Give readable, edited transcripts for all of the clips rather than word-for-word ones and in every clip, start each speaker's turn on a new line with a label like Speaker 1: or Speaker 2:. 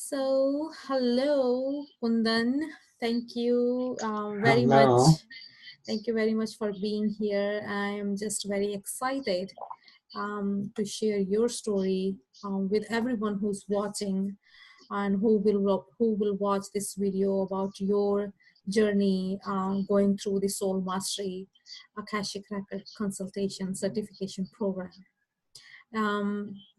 Speaker 1: Hello, Kundan. Thank you very
Speaker 2: Hello.
Speaker 1: much. Thank you very much for being here. I am just very excited to share your story with everyone who's watching and who will watch this video about your journey going through the Soul Mastery Akashic Record Consultation Certification Program.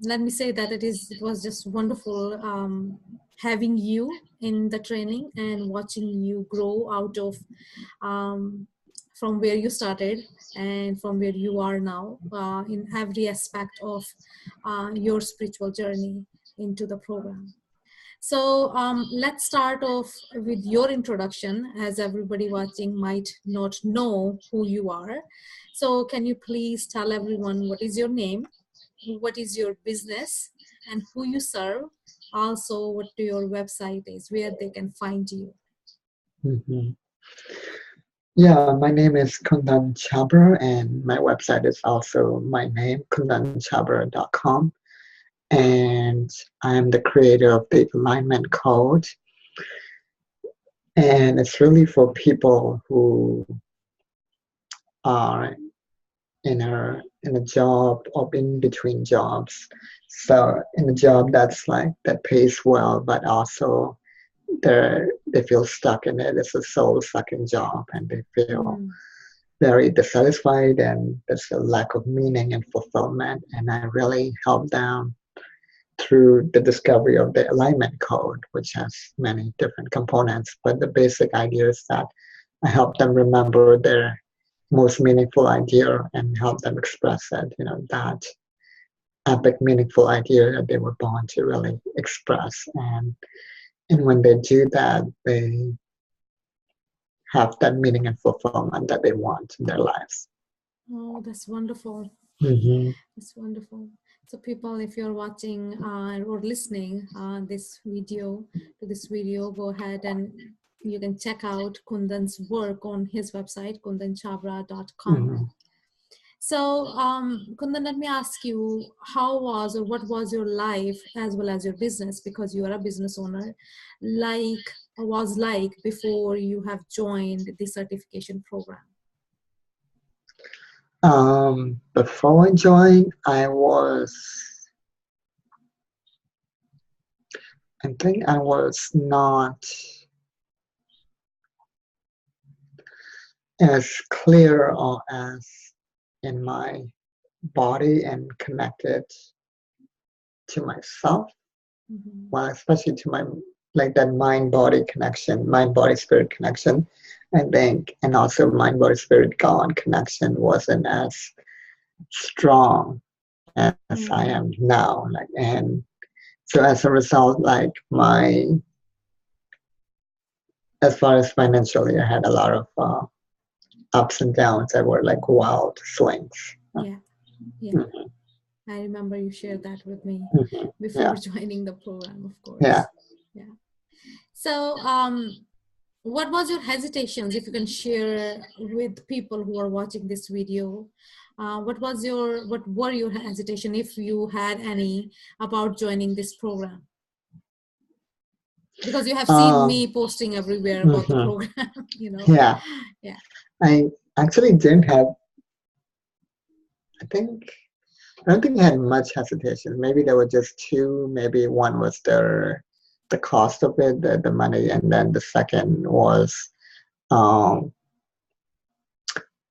Speaker 1: Let me say that it was just wonderful having you in the training and watching you grow out of um, from where you started and from where you are now in every aspect of your spiritual journey into the program. So let's start off with your introduction, as everybody watching might not know who you are. So can you please tell everyone what is your name, what is your business, and who you serve? Also, what your website is, where they can find you.
Speaker 2: hmm Yeah, my name is Kundan Chhabra, and my website is also my name, kundanchabra.com. And I am the creator of the alignment code. And it's really for people who are in a job or in between jobs. So in a job that pays well, but also they feel stuck in it. It's a soul sucking job, and they feel very dissatisfied, and there's a lack of meaning and fulfillment. And I really help them through the discovery of the alignment code, which has many different components. But the basic idea is that I help them remember their most meaningful idea and help them express it, that epic meaningful idea that they were born to really express. And when they do that, they have that meaning and fulfillment that they want in their lives.
Speaker 1: Oh, that's wonderful.
Speaker 2: Mm-hmm.
Speaker 1: That's wonderful. So people, if you're watching or listening this video, go ahead and you can check out Kundan's work on his website, kundanchabra.com.
Speaker 2: Mm-hmm.
Speaker 1: So, Kundan, let me ask you, how was or what was your life as well as your business, because you are a business owner, like before you have joined the certification program?
Speaker 2: Before I joined, I think I was not as clear or as in my body and connected to myself.
Speaker 1: Mm-hmm.
Speaker 2: Well, especially to my, like that mind-body connection, mind-body-spirit connection, I think, and also mind-body-spirit-God connection wasn't as strong as I am now. And so as a result, as far as financially, I had a lot of ups and downs that were like wild swings.
Speaker 1: Yeah.
Speaker 2: Mhm.
Speaker 1: I remember you shared that with me
Speaker 2: Mhm.
Speaker 1: before
Speaker 2: Yeah,
Speaker 1: joining the program, of
Speaker 2: yeah.
Speaker 1: course. Yeah. So, what was your hesitations, if you can share with people who are watching this video? What were your hesitation, if you had any, about joining this program? Because you have seen
Speaker 2: Um,
Speaker 1: me posting everywhere about the
Speaker 2: mhm.
Speaker 1: program,
Speaker 2: Yeah,
Speaker 1: Yeah.
Speaker 2: I actually didn't have, I think, I don't think I had much hesitation. Maybe there were just two. Maybe one was the cost of it, the money, and then the second was um,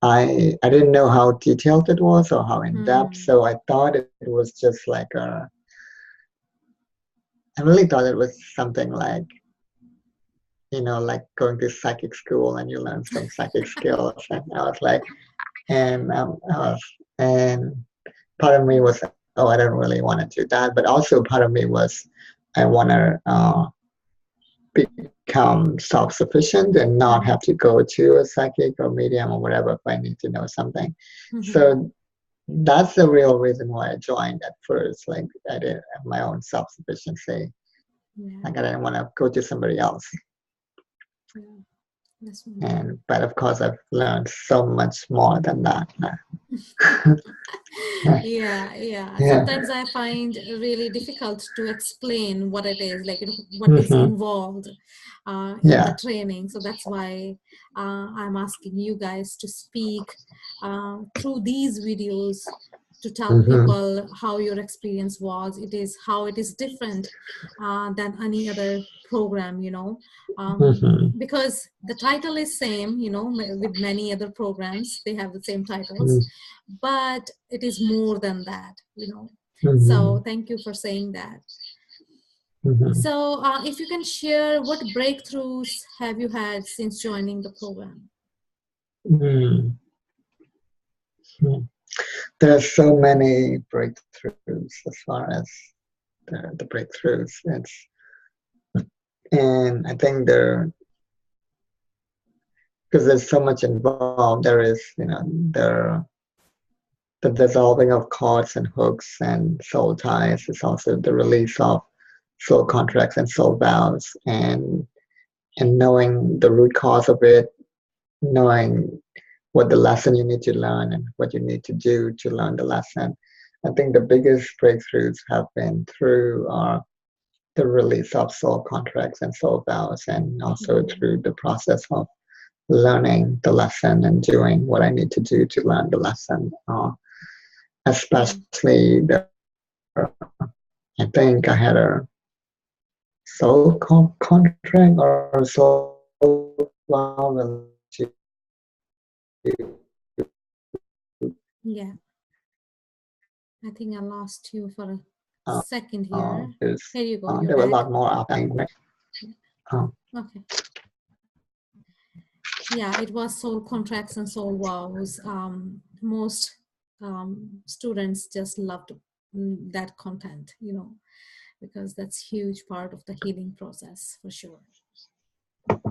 Speaker 2: I didn't know how detailed it was or how in depth. So I thought it was just like I really thought it was something like, like going to psychic school and you learn some psychic skills. And I was like, and part of me was, oh, I don't really want to do that. But also part of me was, I want to become self-sufficient and not have to go to a psychic or medium or whatever if I need to know something. So that's the real reason why I joined at first. Like I didn't have my own self-sufficiency. Like I didn't want to go to somebody else.
Speaker 1: Yeah, that's wonderful.
Speaker 2: But of course I've learned so much more than that.
Speaker 1: Yeah.
Speaker 2: Yeah.
Speaker 1: Sometimes I find really difficult to explain what it is, like, what is
Speaker 2: Hmm.
Speaker 1: involved in the
Speaker 2: Yeah.
Speaker 1: training. So that's why I'm asking you guys to speak through these videos to tell
Speaker 2: Hmm.
Speaker 1: people how your experience was. It is how it is different than any other program,
Speaker 2: Hmm.
Speaker 1: because the title is same, with many other programs, they have the same titles, but it is more than that.
Speaker 2: Hmm.
Speaker 1: So thank you for saying that.
Speaker 2: Hmm.
Speaker 1: So if you can share, what breakthroughs have you had since joining the program?
Speaker 2: Hmm. There are so many breakthroughs as far as the breakthroughs. And I think because there's so much involved. There is, the dissolving of cords and hooks and soul ties. It's also the release of soul contracts and soul vows, and knowing the root cause of it, knowing what the lesson you need to learn and what you need to do to learn the lesson. I think the biggest breakthroughs have been through the release of soul contracts and soul vows, and also
Speaker 1: Mhm.
Speaker 2: through the process of learning the lesson and doing what I need to do to learn the lesson.
Speaker 1: Yeah.
Speaker 2: Especially I think I had a contract or a soul vow related
Speaker 1: Yeah. I think I lost you for a second here.
Speaker 2: because
Speaker 1: Here you go.
Speaker 2: there
Speaker 1: You're
Speaker 2: were a lot
Speaker 1: back.
Speaker 2: more after.
Speaker 1: Yeah.
Speaker 2: Uh,
Speaker 1: Okay. Yeah, it was soul contracts and soul vows. Most students just loved that content, because that's huge part of the healing process for sure.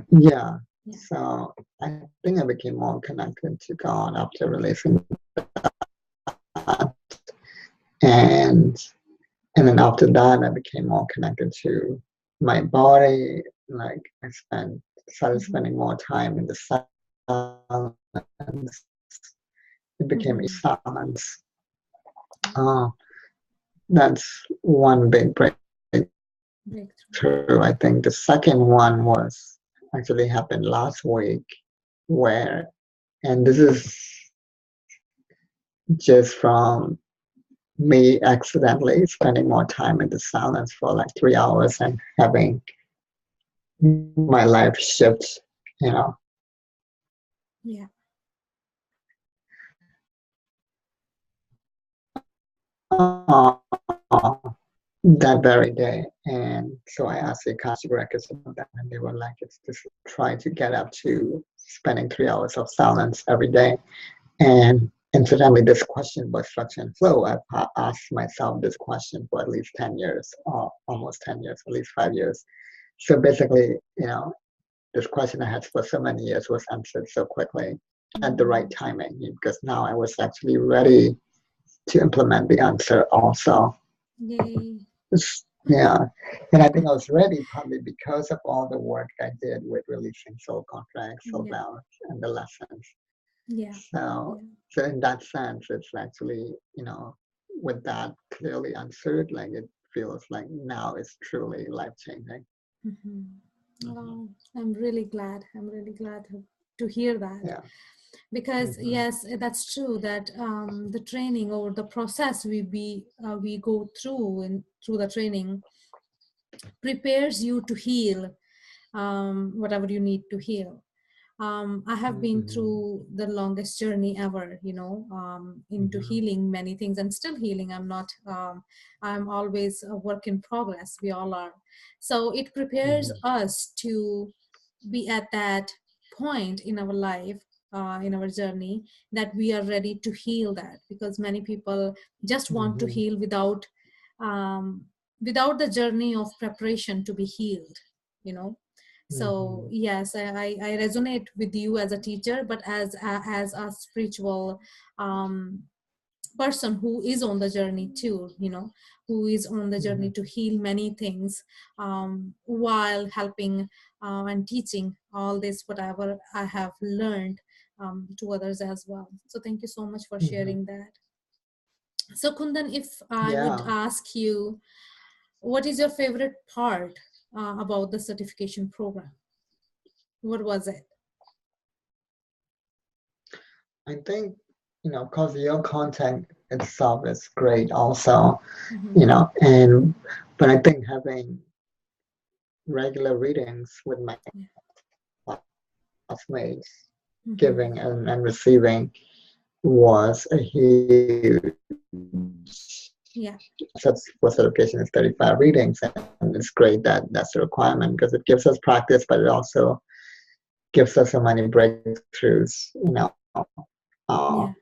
Speaker 2: yeah,
Speaker 1: Yeah.
Speaker 2: so I think I became more connected to God after releasing that, and and then after that, I became more connected to my body. Like started
Speaker 1: Hmm.
Speaker 2: spending more time in the silence. It became
Speaker 1: Hmm.
Speaker 2: silence.
Speaker 1: Yeah.
Speaker 2: Uh, that's one big breakthrough. I think the second
Speaker 1: Breakthrough.
Speaker 2: one actually happened last week, where, and this is just from me accidentally spending more time in the silence for like 3 hours and having my life shift, you know,
Speaker 1: Yeah.
Speaker 2: that very day. And so I asked the Akashic Records about that, and they were like, it's just try to get up to spending 3 hours of silence every day. And incidentally, this question about structure and flow, I've asked myself this question for at least 10 years, or almost 10 years, at least 5 years. So basically, this question I had for so many years was answered so quickly at the right
Speaker 1: Mm.
Speaker 2: timing, because now I was actually ready to implement the answer also.
Speaker 1: Yay.
Speaker 2: Yeah. And I think I was ready partly because of all the work I did with releasing soul contracts, soul
Speaker 1: Yeah.
Speaker 2: vows, and the lessons.
Speaker 1: Yeah.
Speaker 2: So,
Speaker 1: Yeah.
Speaker 2: so in that sense, it's actually, with that clearly answered, like it feels like now it's truly life changing.
Speaker 1: Hmm.
Speaker 2: Hmm.
Speaker 1: Wow. I'm really glad. I'm really glad to hear that.
Speaker 2: Yeah.
Speaker 1: Because
Speaker 2: Hmm.
Speaker 1: yes, that's true that the training or the process we go through and through the training prepares you to heal whatever you need to heal. I have been
Speaker 2: Hmm.
Speaker 1: through the longest journey ever, into
Speaker 2: Hmm.
Speaker 1: healing many things and still healing. I'm always a work in progress. We all are. So it prepares
Speaker 2: Hmm.
Speaker 1: us to be at that point in our life, in our journey, that we are ready to heal that, because many people just want to
Speaker 2: Hmm.
Speaker 1: heal um, without the journey of preparation to be healed, you know so
Speaker 2: Hmm.
Speaker 1: yes, I resonate with you as a teacher, but as a spiritual um, person who is on the journey too, who is on the journey
Speaker 2: Hmm.
Speaker 1: to heal many things, while helping and teaching all this whatever I have learned to others as well. So thank you so much for
Speaker 2: Hmm.
Speaker 1: sharing that. So Kundan, if I would
Speaker 2: Yeah,
Speaker 1: ask you, what is your favorite part about the certification program? What was it?
Speaker 2: I think, because your content itself is great also,
Speaker 1: Mm-hmm.
Speaker 2: and but I think having regular readings with my
Speaker 1: Yeah.
Speaker 2: classmates, giving
Speaker 1: Mm-hmm.
Speaker 2: and receiving was a huge
Speaker 1: Yeah.
Speaker 2: for certification is 35 readings, and it's great that that's the requirement because it gives us practice, but it also gives us so many breakthroughs, uh,
Speaker 1: Yeah.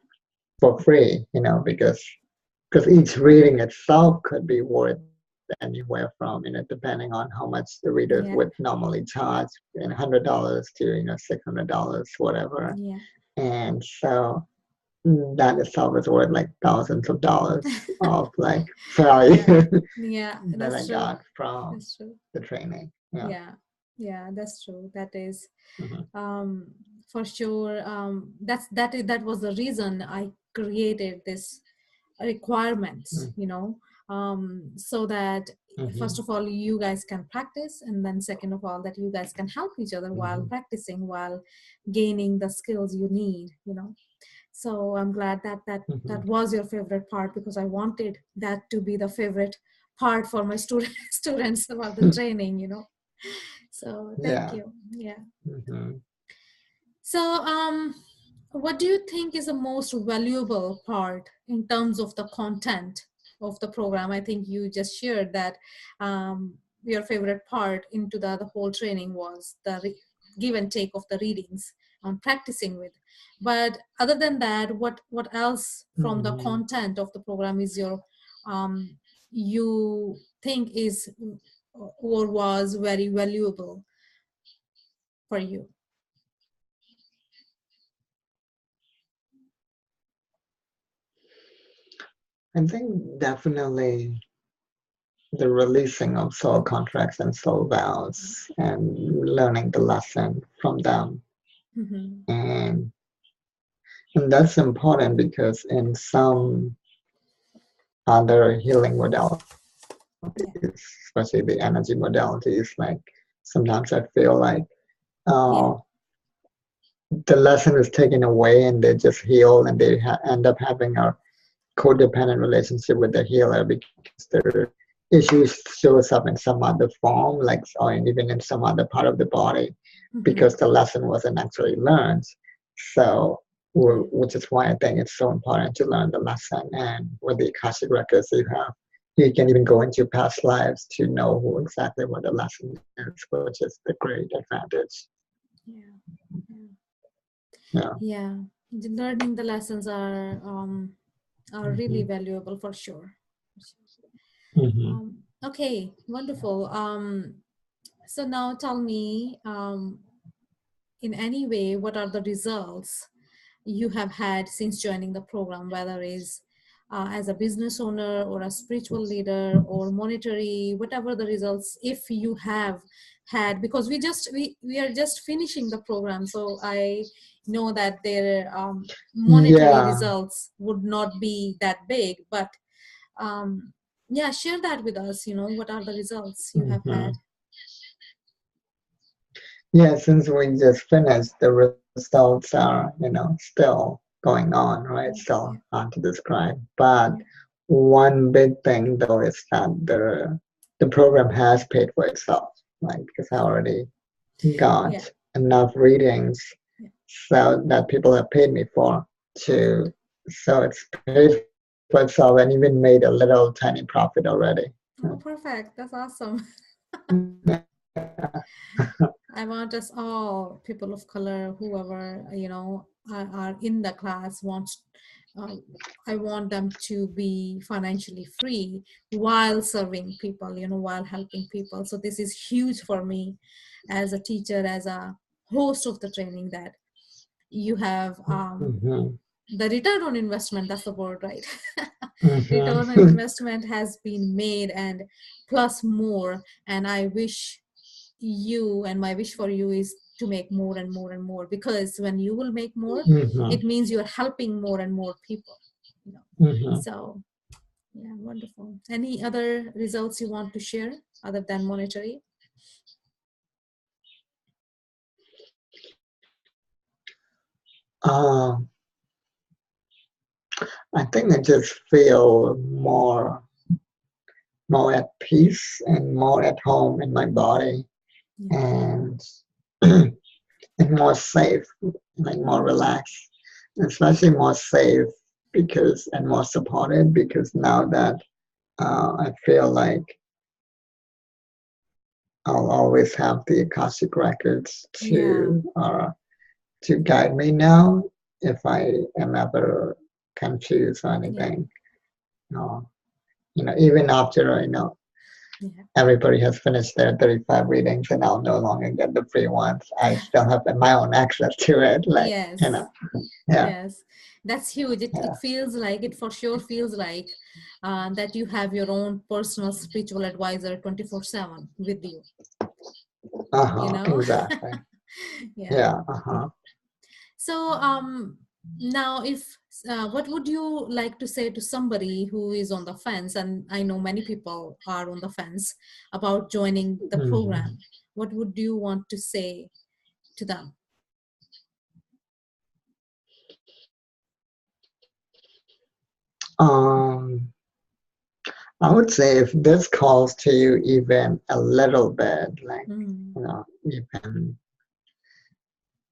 Speaker 2: for free, because each reading itself could be worth anywhere from, depending on how much the readers would
Speaker 1: Yeah.
Speaker 2: normally charge, $100 to $600, whatever.
Speaker 1: Yeah.
Speaker 2: And so that itself is worth like thousands of dollars of like value
Speaker 1: Yeah. Yeah.
Speaker 2: that I
Speaker 1: That's true.
Speaker 2: got from
Speaker 1: That's true.
Speaker 2: the training. Yeah.
Speaker 1: Yeah. Yeah. That's true. That is,
Speaker 2: Hmm.
Speaker 1: um, for sure. That was the reason I created this requirements, so that first
Speaker 2: Hmm.
Speaker 1: of all you guys can practice, and then second of all that you guys can help each other while
Speaker 2: Hmm.
Speaker 1: practicing, while gaining the skills you need. So I'm glad that that
Speaker 2: Hmm.
Speaker 1: was your favorite part, because I wanted that to be the favorite part for my students about the training. So thank
Speaker 2: Yeah.
Speaker 1: you. Yeah.
Speaker 2: Hmm.
Speaker 1: So, what do you think is the most valuable part in terms of the content of the program? I think you just shared that your favorite part into the whole training was the give and take of the readings on practicing with. But other than that, what else from the
Speaker 2: Hmm.
Speaker 1: content of the program is your you think is or was very valuable for you?
Speaker 2: I think definitely the releasing of soul contracts and soul vows and learning the lesson from them.
Speaker 1: Hmm.
Speaker 2: And that's important because in some other healing modalities,
Speaker 1: Yeah.
Speaker 2: especially the energy modalities, like sometimes I feel like uh,
Speaker 1: Yeah.
Speaker 2: the lesson is taken away and they just heal and they end up having a codependent relationship with the healer because their issues shows up in some other form, like or even in some other part of the body, because
Speaker 1: Hmm.
Speaker 2: the lesson wasn't actually learned. So,
Speaker 1: Yeah.
Speaker 2: which is why I think it's so important to learn the lesson. And with the Akashic records, you can even go into past lives to know who exactly what the lesson is, which is the great advantage.
Speaker 1: Yeah. Yeah.
Speaker 2: Yeah.
Speaker 1: Yeah. Learning the lessons are
Speaker 2: Hmm.
Speaker 1: really valuable for sure. For sure.
Speaker 2: Hmm.
Speaker 1: Okay, wonderful. So now tell me, in any way, what are the results you have had since joining the program, whether is as a business owner or a spiritual leader or monetary, whatever the results, if you have had, because we are just finishing the program, so I know that their monetary
Speaker 2: Yeah.
Speaker 1: results would not be that big, but yeah, share that with us. What are the results you have had?
Speaker 2: Hmm. Yeah, since we just finished, the results are, still going on, right?
Speaker 1: Yeah,
Speaker 2: Still
Speaker 1: yeah,
Speaker 2: hard to describe. But
Speaker 1: yeah,
Speaker 2: one big thing though is that the program has paid for itself, like because I already got
Speaker 1: yeah,
Speaker 2: enough readings
Speaker 1: yeah.
Speaker 2: so that people have paid me for to so it's paid for itself and even made a little tiny profit already.
Speaker 1: Oh, perfect. That's awesome. I want us all, people of color, whoever, are in the class, uh, I want them to be financially free while serving people, while helping people. So this is huge for me as a teacher, as a host of the training, that you have
Speaker 2: Hmm.
Speaker 1: the return on investment. That's the word, right? Return on
Speaker 2: Hmm.
Speaker 1: investment has been made, and plus more. And I wish you, and my wish for you is to make more and more and more, because when you will make more,
Speaker 2: Hmm.
Speaker 1: it means you're helping more and more people.
Speaker 2: Hmm.
Speaker 1: So Yeah, wonderful. Any other results you want to share other than monetary?
Speaker 2: Um, I think I just feel more at peace and more at home in my body,
Speaker 1: Yeah.
Speaker 2: and and more safe, like more relaxed, especially more safe because and more supported because now that I feel like I'll always have the Akashic records
Speaker 1: Yeah.
Speaker 2: to guide me now if I am ever confused or
Speaker 1: Yeah.
Speaker 2: anything. Uh, even after
Speaker 1: Yeah.
Speaker 2: everybody has finished their 35 readings and I'll no longer get the free ones, I still have my own access to it. Like,
Speaker 1: Yes.
Speaker 2: yeah,
Speaker 1: Yes, that's huge. It
Speaker 2: yeah,
Speaker 1: feels like, it for sure feels like that you have your own personal spiritual advisor 24/7 with you, you know?
Speaker 2: exactly.
Speaker 1: Yeah.
Speaker 2: Yeah,
Speaker 1: Yeah. So, now if what would you like to say to somebody who is on the fence? And I know many people are on the fence about joining the
Speaker 2: hmm
Speaker 1: program. What would you want to say to them?
Speaker 2: Um, I would say if this calls to you even a little bit, like,
Speaker 1: Mm.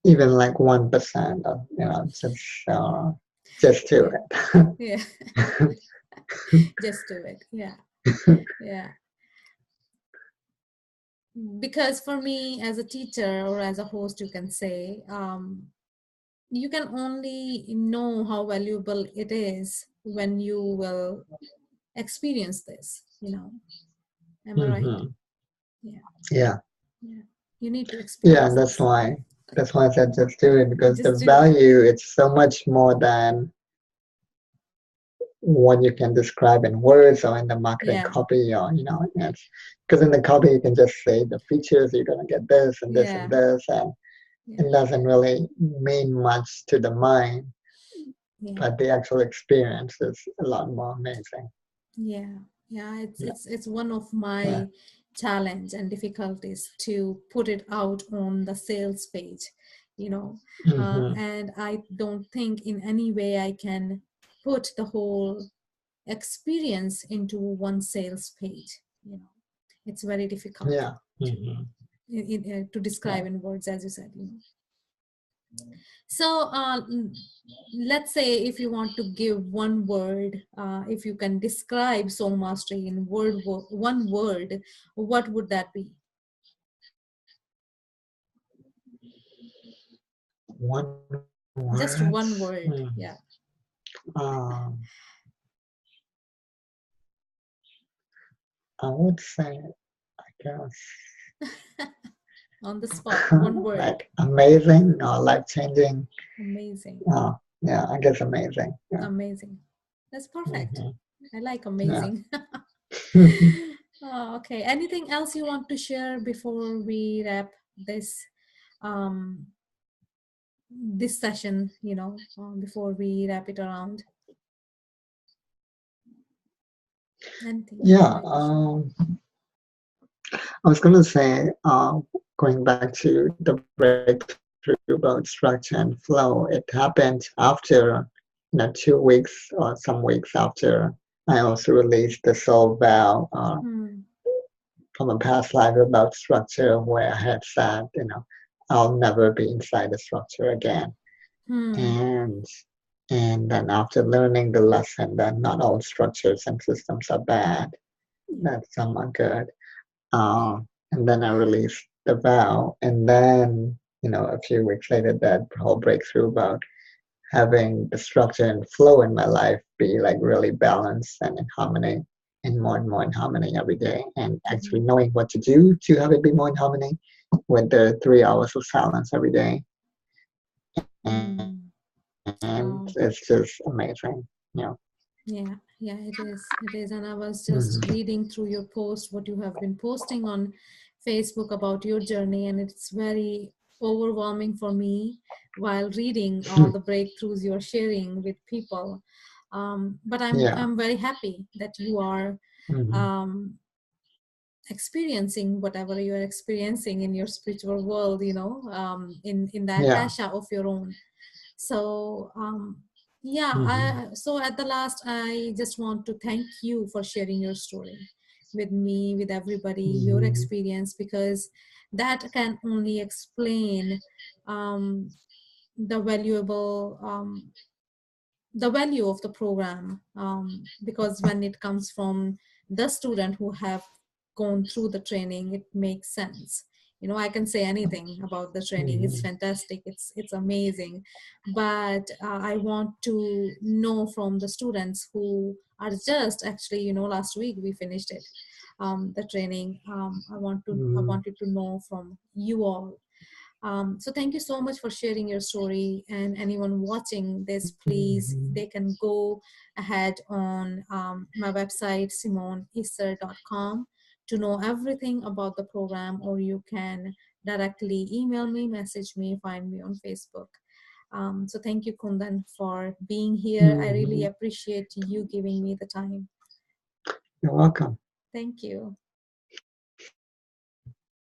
Speaker 2: even like 1%, just do
Speaker 1: Yeah.
Speaker 2: it.
Speaker 1: Yeah. Just do it. Yeah. Yeah. Because for me as a teacher or as a host, you can say, you can only know how valuable it is when you will experience this, am I right?
Speaker 2: hmm
Speaker 1: Yeah.
Speaker 2: Yeah,
Speaker 1: Yeah, you need to
Speaker 2: yeah, and
Speaker 1: experience this.
Speaker 2: that's why I said just do it because
Speaker 1: Just
Speaker 2: the
Speaker 1: do it.
Speaker 2: value it's so much more than what you can describe in words or in the marketing
Speaker 1: Yeah.
Speaker 2: copy or it's because in the copy you can just say the features you're gonna get this and this and
Speaker 1: Yeah.
Speaker 2: this and
Speaker 1: Yeah.
Speaker 2: it doesn't really mean much to the mind,
Speaker 1: Yeah.
Speaker 2: but the actual experience is a lot more amazing.
Speaker 1: Yeah, yeah, it's
Speaker 2: Yeah,
Speaker 1: it's it's one of
Speaker 2: yeah.
Speaker 1: my challenge and difficulties to put it out on the sales page,
Speaker 2: hmm
Speaker 1: and I don't think in any way I can put the whole experience into one sales page. It's very difficult
Speaker 2: Yeah.
Speaker 1: to
Speaker 2: hmm
Speaker 1: to
Speaker 2: Yeah.
Speaker 1: describe in words, as you said. So, let's say if you want to give one word, if you can describe soul mastery in one word, what would that be?
Speaker 2: One word.
Speaker 1: Just one word. Yeah.
Speaker 2: Um, I would say, I guess,
Speaker 1: On the spot, one word.
Speaker 2: like amazing or life changing.
Speaker 1: Amazing.
Speaker 2: Yeah, I guess amazing. Yeah.
Speaker 1: Amazing. That's perfect.
Speaker 2: hmm
Speaker 1: I like
Speaker 2: Yeah.
Speaker 1: amazing. Oh, okay. Anything else you want to share before we wrap this um this session, before we wrap it around? Anything you would
Speaker 2: Yeah.
Speaker 1: like to share?
Speaker 2: I was going to say, going back to the breakthrough about structure and flow, it happened after, 2 weeks or some weeks after I also released the soul vow
Speaker 1: Hmm.
Speaker 2: from a past life about structure where I had said, I'll never be inside the structure again.
Speaker 1: Hmm.
Speaker 2: And and then after learning the lesson that not all structures and systems are bad,
Speaker 1: Yeah.
Speaker 2: that some are good. And then I released the vow, and then a few weeks later, that whole breakthrough about having the structure and flow in my life be like really balanced and in harmony, and more in harmony every day, and actually
Speaker 1: Mhm.
Speaker 2: knowing what to do to have it be more in harmony with the 3 hours of silence every day,
Speaker 1: Mm.
Speaker 2: and it's just
Speaker 1: Wow.
Speaker 2: amazing.
Speaker 1: Yeah, yeah, it is. It is. And I was just
Speaker 2: Mhm.
Speaker 1: reading through your post, what you have been posting on Facebook about your journey, and it's very overwhelming for me while reading all the breakthroughs you're sharing with people. But
Speaker 2: Yeah.
Speaker 1: I'm very happy that you are
Speaker 2: Hmm.
Speaker 1: um, experiencing whatever you are experiencing in your spiritual world, in the
Speaker 2: Yeah.
Speaker 1: akasha of your own. So yeah,
Speaker 2: Hmm.
Speaker 1: so at the last, I just want to thank you for sharing your story with me, with everybody, your
Speaker 2: Hmm.
Speaker 1: experience, because that can only explain um, the valuable the value of the program, because when it comes from the student who have gone through the training, it makes sense. I can say anything about the training, it's
Speaker 2: Hmm.
Speaker 1: fantastic, it's amazing. But I want to know from the students who are just actually, last week we finished it, the training. I
Speaker 2: Hmm.
Speaker 1: wanted to know from you all. So thank you so much for sharing your story. And anyone watching this, please,
Speaker 2: Hmm.
Speaker 1: they can go ahead on my website, simoneisser.com, to know everything about the program, or you can directly email me, message me, find me on Facebook. So thank you, Kundan, for being here. I really
Speaker 2: Hmm.
Speaker 1: appreciate you giving me the time.
Speaker 2: You're welcome.
Speaker 1: Thank you.